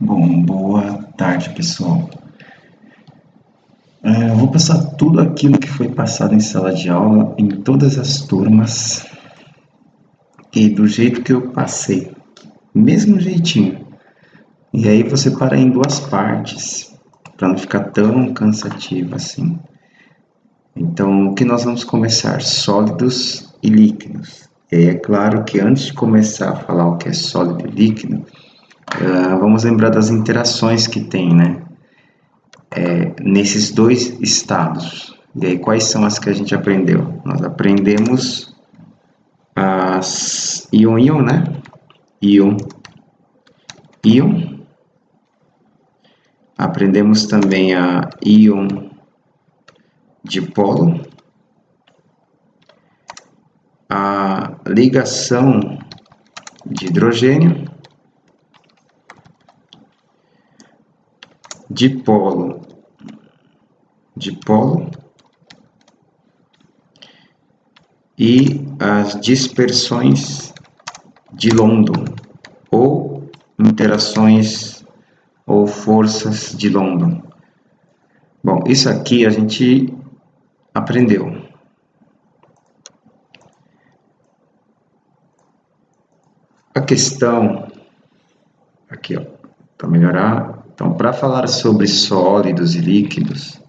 Bom, boa tarde, pessoal. Eu vou passar tudo aquilo que foi passado em sala de aula, em todas as turmas, e do jeito que eu passei, mesmo jeitinho. E aí você para em duas partes, para não ficar tão cansativo assim. Então, o que nós vamos começar? Sólidos e líquidos. E é claro que antes de começar a falar o que é sólido e líquido, vamos lembrar das interações que tem, né? Nesses dois estados. E aí, quais são as que a gente aprendeu? Nós aprendemos as íon-íon, né? Íon, íon. Aprendemos também a íon dipolo, a ligação de hidrogênio, dipolo, dipolo, e as dispersões de London, ou interações ou forças de London. Bom, isso aqui a gente aprendeu. A questão, aqui ó, para melhorar, então para falar sobre sólidos e líquidos,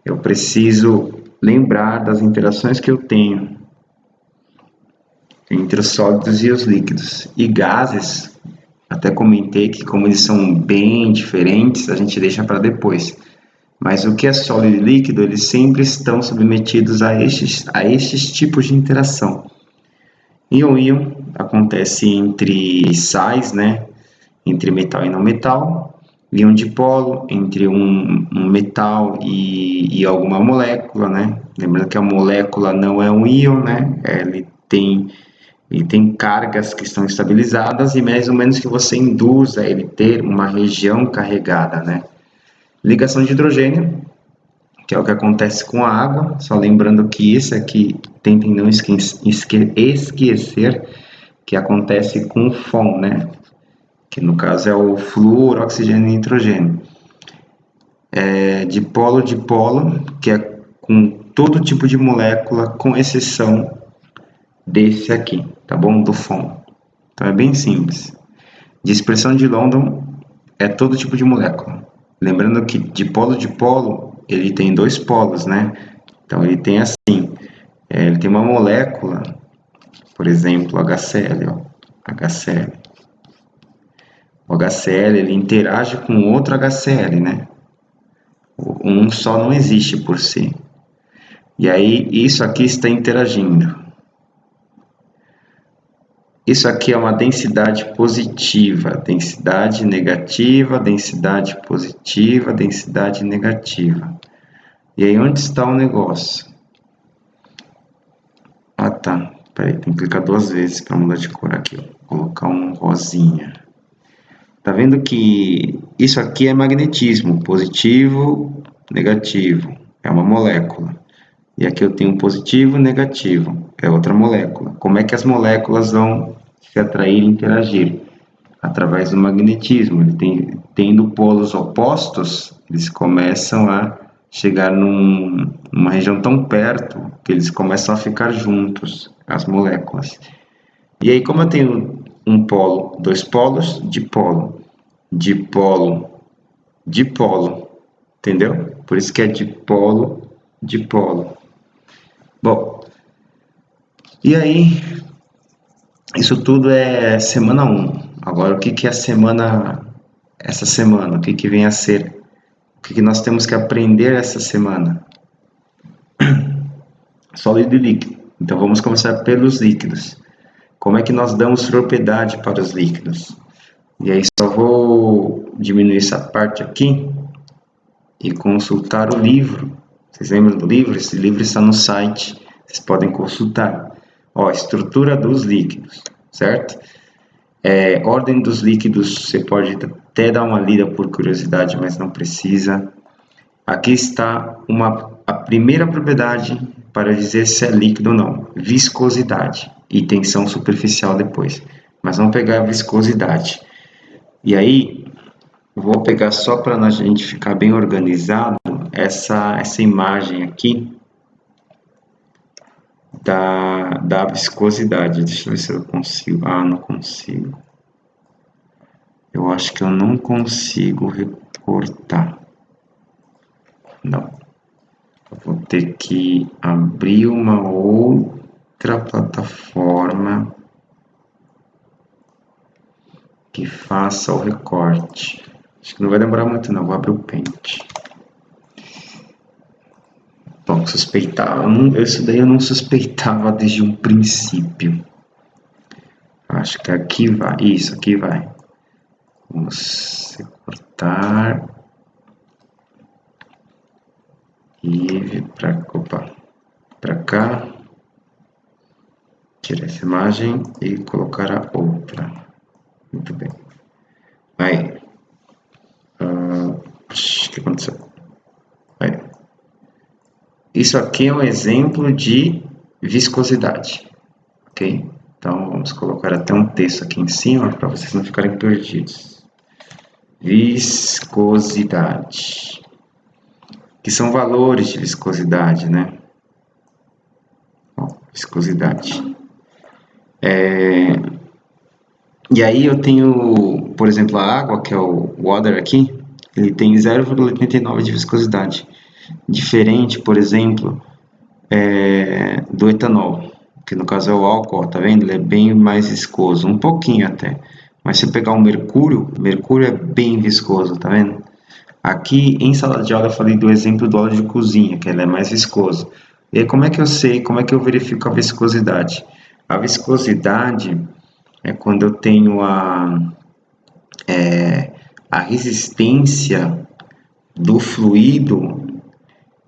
eu preciso lembrar das interações que eu tenho entre os sólidos e os líquidos. E gases, até comentei que como eles são bem diferentes, a gente deixa para depois. Mas o que é sólido e líquido, eles sempre estão submetidos a estes tipos de interação. Íon-íon acontece entre sais, né? Entre metal e não metal. Íon dipolo entre um metal e alguma molécula, né? Lembrando que a molécula não é um íon, né? Ele tem cargas que estão estabilizadas e mais ou menos que você induza ele ter uma região carregada, né? Ligação de hidrogênio, que é o que acontece com a água, só lembrando que isso aqui tentem não esquecer que acontece com o FON, né? Que no caso é o flúor, oxigênio e nitrogênio. Dipolo, que é com todo tipo de molécula, com exceção desse aqui, tá bom? Do FON. Então é bem simples. Dispersão de London é todo tipo de molécula. Lembrando que dipolo, ele tem dois polos, né? Então ele tem assim, ele tem uma molécula, por exemplo, HCl, ó, HCl. O HCl ele interage com outro HCl, né? Um só não existe por si. E aí isso aqui está interagindo. Isso aqui é uma densidade positiva, densidade negativa, densidade positiva, densidade negativa. E aí onde está o negócio? Ah tá, peraí, tem que clicar duas vezes para mudar de cor aqui, ó. Vou colocar um rosinha. Tá vendo que isso aqui é magnetismo, positivo, negativo, é uma molécula. E aqui eu tenho positivo e negativo, é outra molécula. Como é que as moléculas vão se atrair e interagir? Através do magnetismo. Tendo polos opostos, eles começam a chegar numa região tão perto que eles começam a ficar juntos, as moléculas. E aí, como eu tenho um polo, dois polos, dipolo, dipolo, dipolo, entendeu? Por isso que é dipolo, dipolo. Bom, e aí, isso tudo é semana 1. Agora, o que é essa semana? O que vem a ser? O que nós temos que aprender essa semana? Sólido e líquido. Então, vamos começar pelos líquidos. Como é que nós damos propriedade para os líquidos? E aí, só vou diminuir essa parte aqui e consultar o livro. Vocês lembram do livro? Esse livro está no site. Vocês podem consultar. Ó, estrutura dos líquidos, certo? Ordem dos líquidos, você pode até dar uma lida por curiosidade, mas não precisa. Aqui está a primeira propriedade para dizer se é líquido ou não. Viscosidade e tensão superficial depois. Mas vamos pegar a viscosidade. E aí, Vou pegar só para a gente ficar bem organizado essa imagem aqui da viscosidade. Deixa eu ver se eu consigo. Ah, não consigo. Eu acho que eu não consigo recortar. Não. Eu vou ter que abrir uma outra plataforma que faça o recorte. Acho que não vai demorar muito não, vou abrir o Paint. Bom, suspeitava. Isso daí eu não suspeitava desde um princípio. Acho que aqui vai. Isso, aqui vai. Vamos recortar. E vir para cá. Tirar essa imagem e colocar a outra. Muito bem. Aí. O que aconteceu? Aí. Isso aqui é um exemplo de viscosidade. Ok? Então, vamos colocar até um texto aqui em cima para vocês não ficarem perdidos. Viscosidade. Que são valores de viscosidade, né? Ó, viscosidade. E aí eu tenho, por exemplo, a água, que é o water aqui, ele tem 0,89 de viscosidade. Diferente, por exemplo, do etanol, que no caso é o álcool, tá vendo? Ele é bem mais viscoso, um pouquinho até. Mas se eu pegar o mercúrio é bem viscoso, tá vendo? Aqui em sala de aula eu falei do exemplo do óleo de cozinha, que ele é mais viscoso. E aí como é que eu sei, como é que eu verifico a viscosidade? A viscosidade é quando eu tenho a resistência do fluido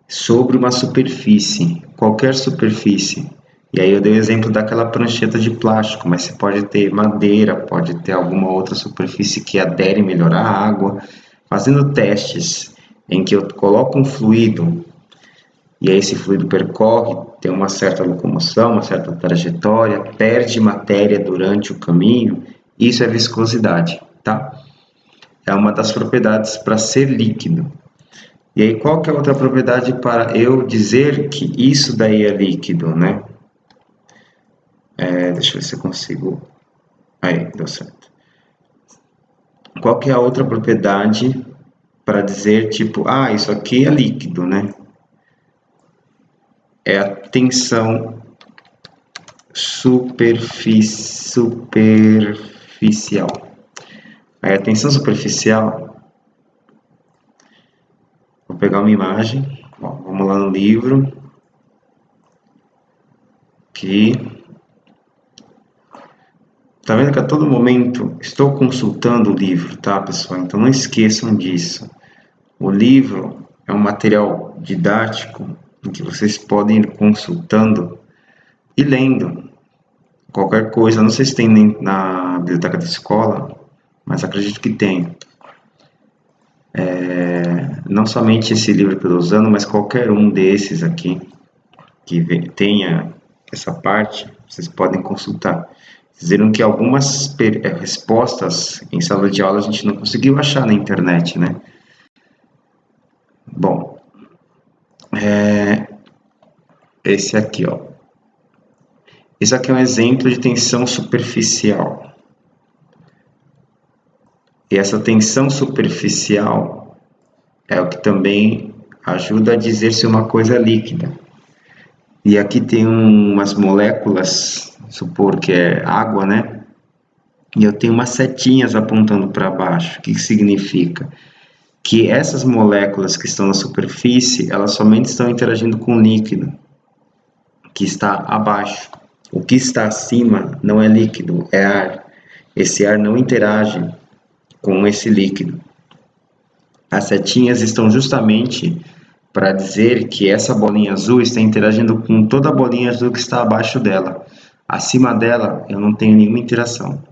sobre uma superfície, qualquer superfície. E aí eu dei o exemplo daquela prancheta de plástico, mas você pode ter madeira, pode ter alguma outra superfície que adere melhor à água. Fazendo testes em que eu coloco um fluido e aí esse fluido percorre, tem uma certa locomoção, uma certa trajetória, perde matéria durante o caminho, isso é viscosidade, tá? É uma das propriedades para ser líquido. E aí, qual que é a outra propriedade para eu dizer que isso daí é líquido, né? Deixa eu ver se eu consigo... Aí, deu certo. Qual que é a outra propriedade para dizer, tipo, ah, isso aqui é líquido, né? É a tensão superficial. Aí, a tensão superficial, vou pegar uma imagem, ó, vamos lá no livro, aqui, tá vendo que a todo momento estou consultando o livro, tá, pessoal? Então não esqueçam disso. O livro é um material didático em que vocês podem ir consultando e lendo qualquer coisa. Não sei se tem na biblioteca da escola, mas acredito que tem. Não somente esse livro que eu estou usando, mas qualquer um desses aqui que tenha essa parte, vocês podem consultar. Dizeram que algumas respostas em sala de aula a gente não conseguiu achar na internet, né? Bom, esse aqui, ó. Esse aqui é um exemplo de tensão superficial. E essa tensão superficial é o que também ajuda a dizer se uma coisa é líquida. E aqui tem umas moléculas, supor que é água, né? E eu tenho umas setinhas apontando para baixo. O que significa? Que essas moléculas que estão na superfície, elas somente estão interagindo com o líquido que está abaixo. O que está acima não é líquido, é ar. Esse ar não interage com esse líquido. As setinhas estão justamente para dizer que essa bolinha azul está interagindo com toda a bolinha azul que está abaixo dela. Acima dela, eu não tenho nenhuma interação.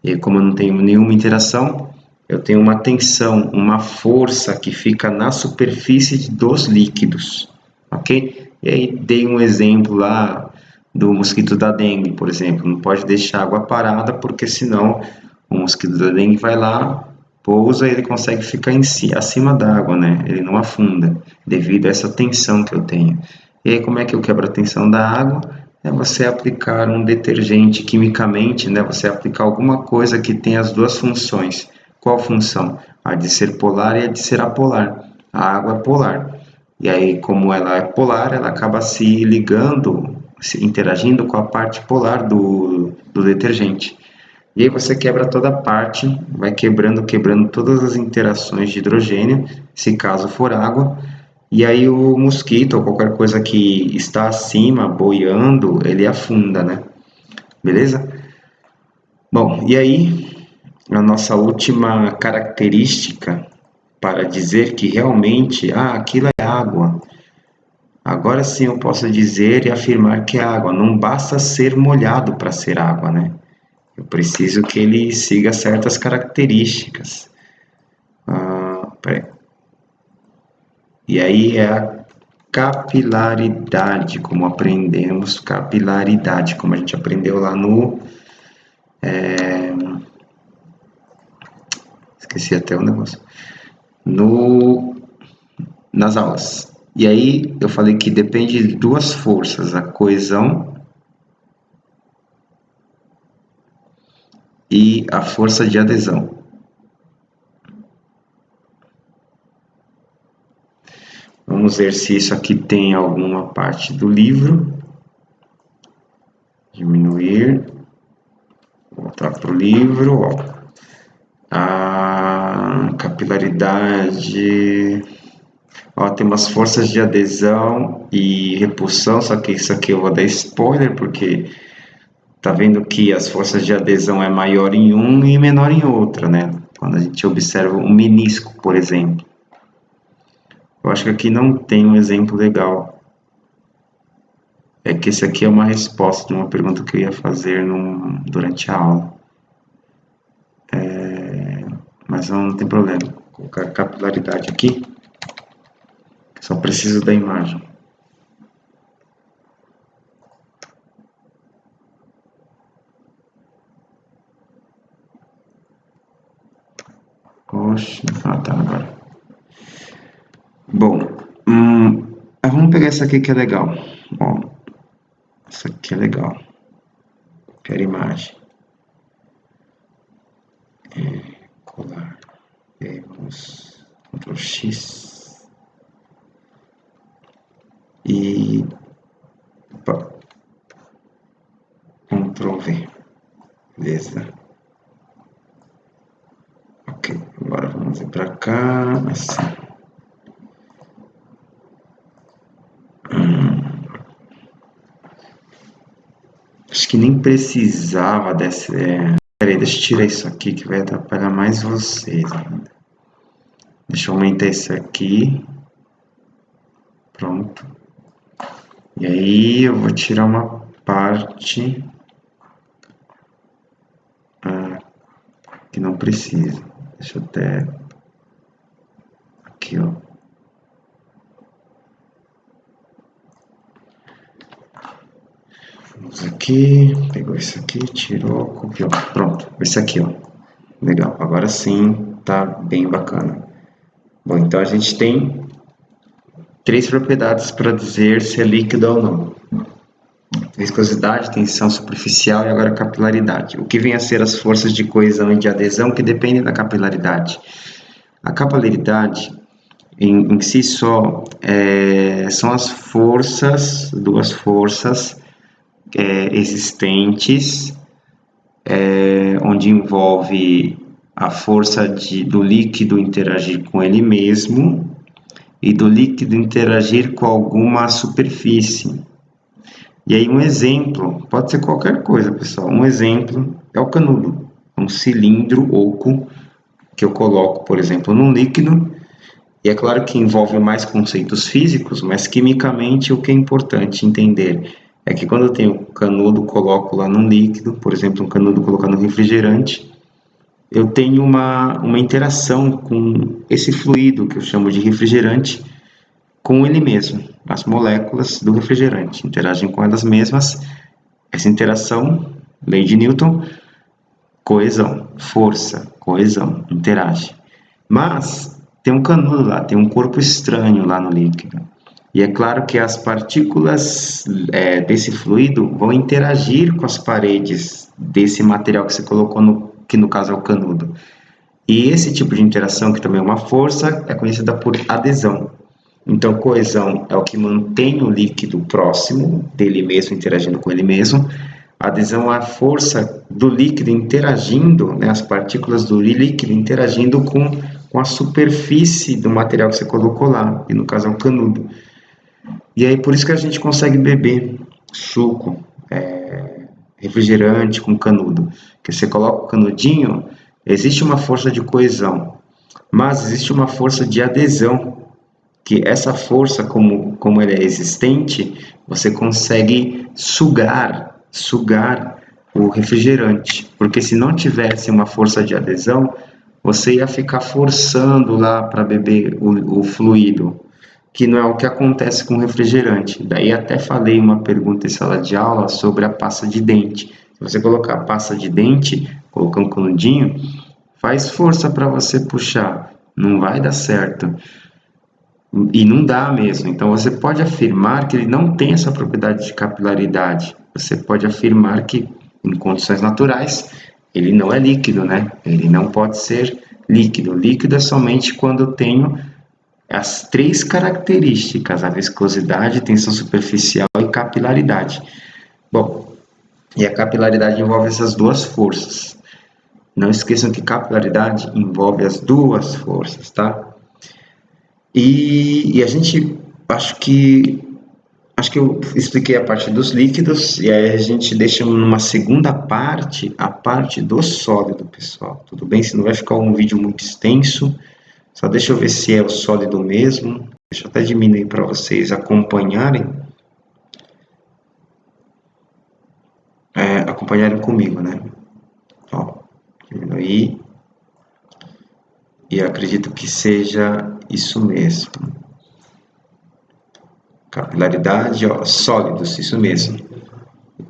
E como eu não tenho nenhuma interação, eu tenho uma tensão, uma força que fica na superfície dos líquidos, ok? E aí dei um exemplo lá do mosquito da dengue, por exemplo. Não pode deixar água parada, porque senão o mosquito da dengue vai lá pousa, ele consegue ficar acima d'água, né? Ele não afunda, devido a essa tensão que eu tenho. E aí, como é que eu quebro a tensão da água? É você aplicar um detergente quimicamente, né? Você aplicar alguma coisa que tem as duas funções. Qual função? A de ser polar e a de ser apolar. A água é polar. E aí, como ela é polar, ela acaba se ligando, se interagindo com a parte polar do detergente. E aí você quebra toda a parte, vai quebrando todas as interações de hidrogênio, se caso for água, e aí o mosquito ou qualquer coisa que está acima, boiando, ele afunda, né? Beleza? Bom, e aí a nossa última característica para dizer que realmente, aquilo é água. Agora sim eu posso dizer e afirmar que é água. Não basta ser molhado para ser água, né? Eu preciso que ele siga certas características. Peraí. E aí é a capilaridade, como aprendemos, capilaridade, como a gente aprendeu lá no... esqueci até o negócio. Nas aulas. E aí eu falei que depende de duas forças, a coesão e a força de adesão. Vamos ver se isso aqui tem alguma parte do livro. Diminuir. Voltar para o livro. Ó. A capilaridade. Ó, tem umas forças de adesão e repulsão, só que isso aqui eu vou dar spoiler, porque tá vendo que as forças de adesão é maior em um e menor em outra, né? Quando a gente observa um menisco, por exemplo. Eu acho que aqui não tem um exemplo legal. É que esse aqui é uma resposta de uma pergunta que eu ia fazer durante a aula. Mas não tem problema. Vou colocar capilaridade aqui. Só preciso da imagem. Oxe, tá agora. Bom, vamos pegar essa aqui que é legal. Ó, essa aqui é legal. Quero imagem. Colar. E aí vamos Ctrl X. E opa, Ctrl V. Beleza. Ok, agora vamos ir para cá, assim. Acho que nem precisava dessa. Peraí, deixa eu tirar isso aqui que vai atrapalhar mais vocês ainda. Deixa eu aumentar isso aqui. Pronto. E aí eu vou tirar uma parte que não precisa. Deixa eu até. Aqui, ó. Vamos aqui, pegou isso aqui, tirou, copiou. Pronto, esse aqui, ó. Legal, agora sim tá bem bacana. Bom, então a gente tem três propriedades para dizer se é líquido ou não. Viscosidade, tensão superficial e agora capilaridade. O que vem a ser as forças de coesão e de adesão que dependem da capilaridade. A capilaridade em si só são as forças, duas forças existentes, onde envolve a força do líquido interagir com ele mesmo e do líquido interagir com alguma superfície. E aí um exemplo, pode ser qualquer coisa, pessoal. Um exemplo é o canudo, um cilindro oco que eu coloco, por exemplo, num líquido. E é claro que envolve mais conceitos físicos, mas quimicamente o que é importante entender é que quando eu tenho canudo, coloco lá num líquido, por exemplo, um canudo colocado no refrigerante, eu tenho uma interação com esse fluido que eu chamo de refrigerante com ele mesmo. As moléculas do refrigerante interagem com elas mesmas. Essa interação, lei de Newton, coesão. força, coesão, interage. Mas tem um canudo lá, tem um corpo estranho lá no líquido. E é claro que as partículas desse fluido vão interagir com as paredes desse material que você colocou, que no caso é o canudo. E esse tipo de interação, que também é uma força, é conhecida por adesão. Então, coesão é o que mantém o líquido próximo dele mesmo, interagindo com ele mesmo. A adesão é a força do líquido interagindo, né, as partículas do líquido interagindo com a superfície do material que você colocou lá, e no caso é o canudo. E aí, por isso que a gente consegue beber suco, refrigerante com canudo. Que você coloca o canudinho, existe uma força de coesão, mas existe uma força de adesão, que essa força, como ela é existente, você consegue sugar o refrigerante, porque se não tivesse uma força de adesão, você ia ficar forçando lá para beber o fluido, que não é o que acontece com o refrigerante. Daí até falei uma pergunta em sala de aula sobre a pasta de dente. Se você colocar a pasta de dente, colocar um canudinho, faz força para você puxar, não vai dar certo. E não dá mesmo. Então você pode afirmar que ele não tem essa propriedade de capilaridade. Você pode afirmar que, em condições naturais, ele não é líquido, né? Ele não pode ser líquido. Líquido é somente quando eu tenho as três características: a viscosidade, tensão superficial e capilaridade. Bom, e a capilaridade envolve essas duas forças. Não esqueçam que capilaridade envolve as duas forças, tá? E a gente, acho que eu expliquei a parte dos líquidos, e aí a gente deixa numa segunda parte, a parte do sólido, pessoal. Tudo bem? Se não vai ficar um vídeo muito extenso, só deixa eu ver se é o sólido mesmo. Deixa eu até diminuir para vocês acompanharem. Acompanharem comigo, né? Ó, diminuir. E eu acredito que seja isso mesmo. Capilaridade, ó, sólidos, isso mesmo.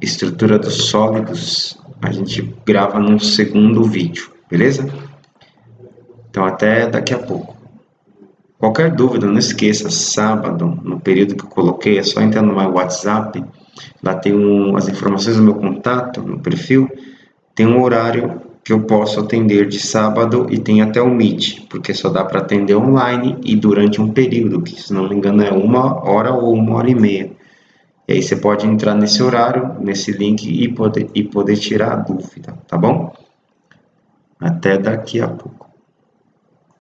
Estrutura dos sólidos, a gente grava num segundo vídeo, beleza? Então até daqui a pouco. Qualquer dúvida, não esqueça, sábado, no período que eu coloquei, é só entrar no meu WhatsApp, lá tem as informações do meu contato, no perfil, tem um horário que eu posso atender de sábado e tem até o Meet, porque só dá para atender online e durante um período, que se não me engano é 1 hora ou 1 hora e meia. E aí você pode entrar nesse horário, nesse link e poder tirar a dúvida, tá bom? Até daqui a pouco.